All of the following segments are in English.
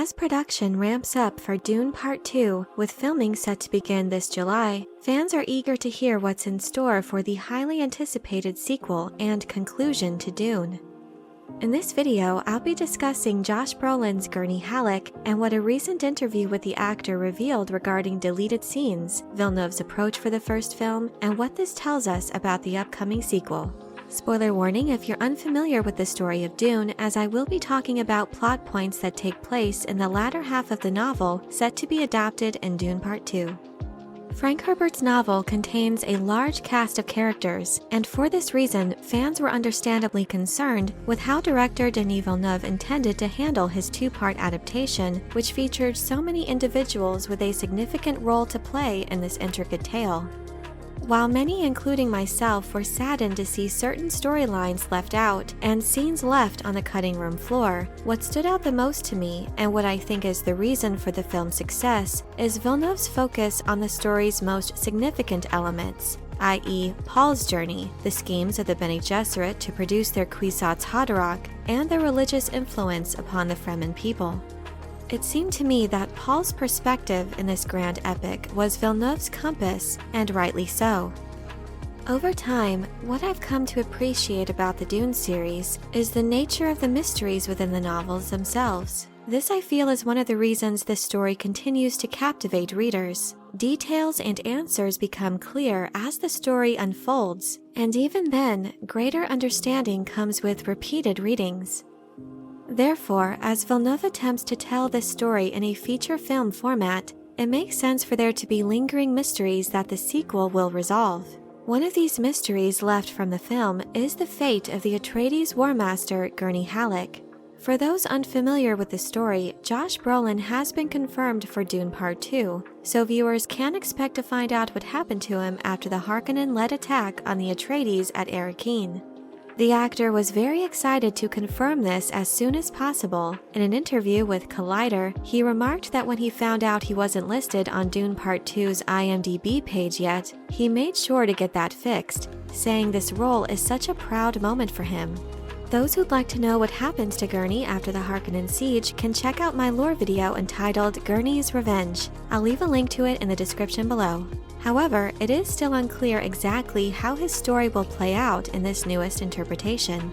As production ramps up for Dune Part 2, with filming set to begin this July, fans are eager to hear what's in store for the highly anticipated sequel and conclusion to Dune. In this video, I'll be discussing Josh Brolin's Gurney Halleck and what a recent interview with the actor revealed regarding deleted scenes, Villeneuve's approach for the first film, and what this tells us about the upcoming sequel. Spoiler warning if you're unfamiliar with the story of Dune, as I will be talking about plot points that take place in the latter half of the novel set to be adapted in Dune Part 2. Frank Herbert's novel contains a large cast of characters, and for this reason, fans were understandably concerned with how director Denis Villeneuve intended to handle his two-part adaptation, which featured so many individuals with a significant role to play in this intricate tale. While many, including myself, were saddened to see certain storylines left out and scenes left on the cutting room floor, what stood out the most to me, and what I think is the reason for the film's success, is Villeneuve's focus on the story's most significant elements, i.e. Paul's journey, the schemes of the Bene Gesserit to produce their Kwisatz Haderach, and their religious influence upon the Fremen people. It seemed to me that Paul's perspective in this grand epic was Villeneuve's compass, and rightly so. Over time, what I've come to appreciate about the Dune series is the nature of the mysteries within the novels themselves. This, I feel, is one of the reasons this story continues to captivate readers. Details and answers become clear as the story unfolds, and even then, greater understanding comes with repeated readings. Therefore, as Villeneuve attempts to tell this story in a feature film format, it makes sense for there to be lingering mysteries that the sequel will resolve. One of these mysteries left from the film is the fate of the Atreides War Master Gurney Halleck. For those unfamiliar with the story, Josh Brolin has been confirmed for Dune Part 2, so viewers can expect to find out what happened to him after the Harkonnen-led attack on the Atreides at Arrakeen. The actor was very excited to confirm this as soon as possible. In an interview with Collider, he remarked that when he found out he wasn't listed on Dune Part 2's IMDb page yet, he made sure to get that fixed, saying this role is such a proud moment for him. Those who'd like to know what happens to Gurney after the Harkonnen siege can check out my lore video entitled Gurney's Revenge. I'll leave a link to it in the description below. However, it is still unclear exactly how his story will play out in this newest interpretation.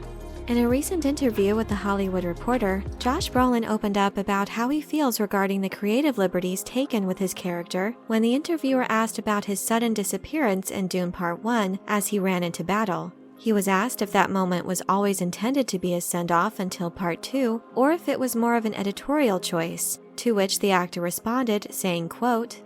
In a recent interview with The Hollywood Reporter, Josh Brolin opened up about how he feels regarding the creative liberties taken with his character when the interviewer asked about his sudden disappearance in Dune Part 1 as he ran into battle. He was asked if that moment was always intended to be a send-off until Part 2, or if it was more of an editorial choice, to which the actor responded, saying, quote,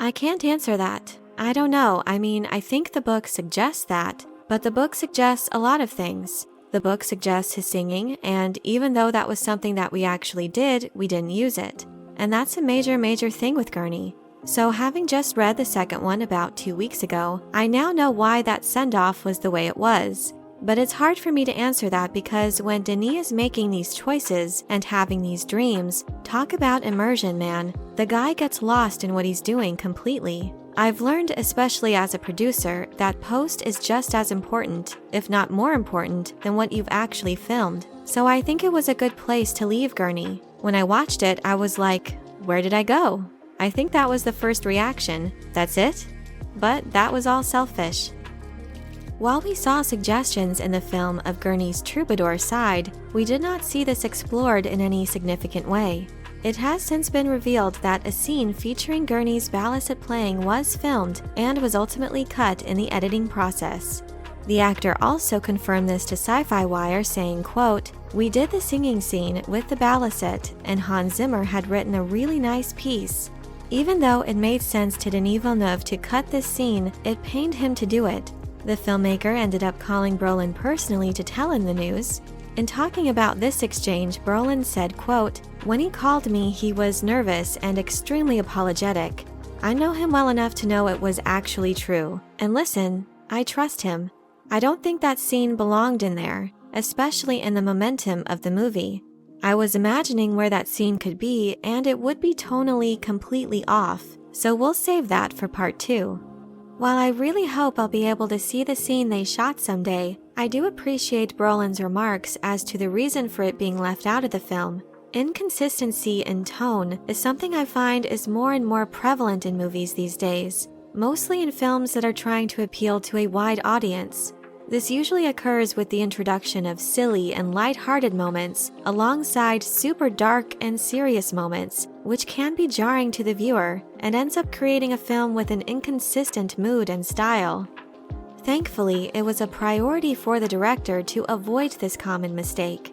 "I can't answer that. I don't know. I mean, I think the book suggests that, but the book suggests a lot of things. The book suggests his singing, and even though that was something that we actually did, we didn't use it. And that's a major thing with Gurney. So having just read the second one about 2 weeks ago, I now know why that send-off was the way it was. But it's hard for me to answer that because when Denis is making these choices and having these dreams, talk about immersion, man. The guy gets lost in what he's doing completely. I've learned, especially as a producer, that post is just as important, if not more important, than what you've actually filmed. So I think it was a good place to leave Gurney. When I watched it, I was like, where did I go? I think that was the first reaction. That's it? But that was all selfish." While we saw suggestions in the film of Gurney's troubadour side, we did not see this explored in any significant way. It has since been revealed that a scene featuring Gurney's balisette playing was filmed and was ultimately cut in the editing process. The actor also confirmed this to Sci-Fi Wire, saying, quote, "We did the singing scene with the balisette, and Hans Zimmer had written a really nice piece. Even though it made sense to Denis Villeneuve to cut this scene, it pained him to do it." The filmmaker ended up calling Brolin personally to tell him the news. In talking about this exchange, Brolin said, quote, "When he called me, he was nervous and extremely apologetic. I know him well enough to know it was actually true. And listen, I trust him. I don't think that scene belonged in there, especially in the momentum of the movie. I was imagining where that scene could be, and it would be tonally completely off, so we'll save that for Part 2. While I really hope I'll be able to see the scene they shot someday, I do appreciate Brolin's remarks as to the reason for it being left out of the film. Inconsistency in tone is something I find is more and more prevalent in movies these days, mostly in films that are trying to appeal to a wide audience. This usually occurs with the introduction of silly and light-hearted moments alongside super dark and serious moments, which can be jarring to the viewer and ends up creating a film with an inconsistent mood and style. Thankfully, it was a priority for the director to avoid this common mistake.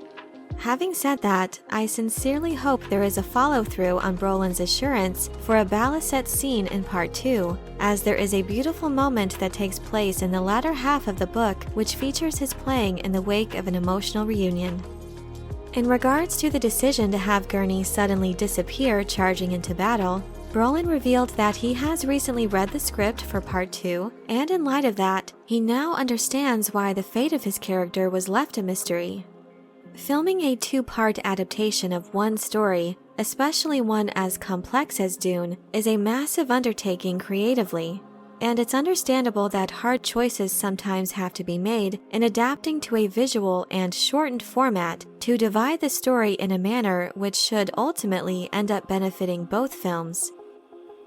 Having said that, I sincerely hope there is a follow-through on Brolin's assurance for a balisette scene in Part 2, as there is a beautiful moment that takes place in the latter half of the book which features his playing in the wake of an emotional reunion. In regards to the decision to have Gurney suddenly disappear charging into battle, Brolin revealed that he has recently read the script for Part 2, and in light of that, he now understands why the fate of his character was left a mystery. Filming a two-part adaptation of one story, especially one as complex as Dune, is a massive undertaking creatively, and it's understandable that hard choices sometimes have to be made in adapting to a visual and shortened format to divide the story in a manner which should ultimately end up benefiting both films.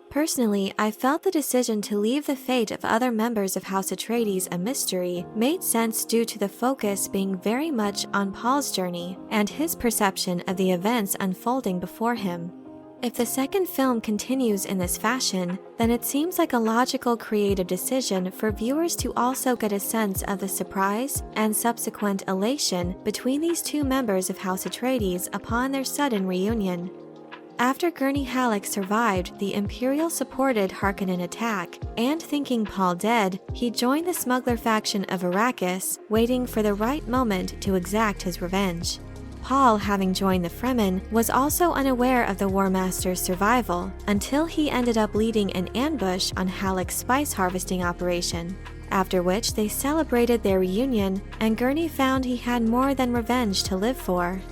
Personally, I felt the decision to leave the fate of other members of House Atreides a mystery made sense due to the focus being very much on Paul's journey and his perception of the events unfolding before him. If the second film continues in this fashion, then it seems like a logical creative decision for viewers to also get a sense of the surprise and subsequent elation between these two members of House Atreides upon their sudden reunion. After Gurney Halleck survived the Imperial-supported Harkonnen attack, and thinking Paul dead, he joined the smuggler faction of Arrakis, waiting for the right moment to exact his revenge. Paul, having joined the Fremen, was also unaware of the War Master's survival, until he ended up leading an ambush on Halleck's spice harvesting operation, after which they celebrated their reunion, and Gurney found he had more than revenge to live for.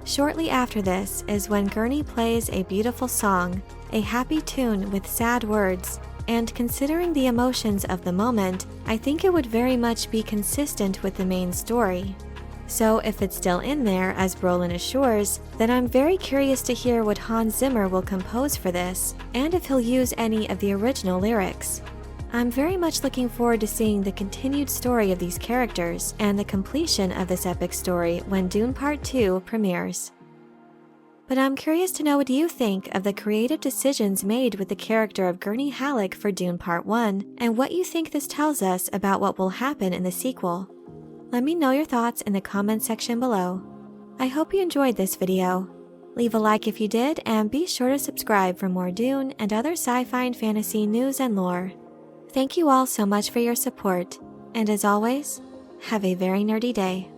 Shortly after this is when Gurney plays a beautiful song, a happy tune with sad words, and considering the emotions of the moment, I think it would very much be consistent with the main story. So if it's still in there, as Brolin assures, then I'm very curious to hear what Hans Zimmer will compose for this, and if he'll use any of the original lyrics. I'm very much looking forward to seeing the continued story of these characters and the completion of this epic story when Dune Part 2 premieres. But I'm curious to know what you think of the creative decisions made with the character of Gurney Halleck for Dune Part 1, and what you think this tells us about what will happen in the sequel. Let me know your thoughts in the comment section below. I hope you enjoyed this video. Leave a like if you did, and be sure to subscribe for more Dune and other sci-fi and fantasy news and lore. Thank you all so much for your support, and as always, have a very nerdy day.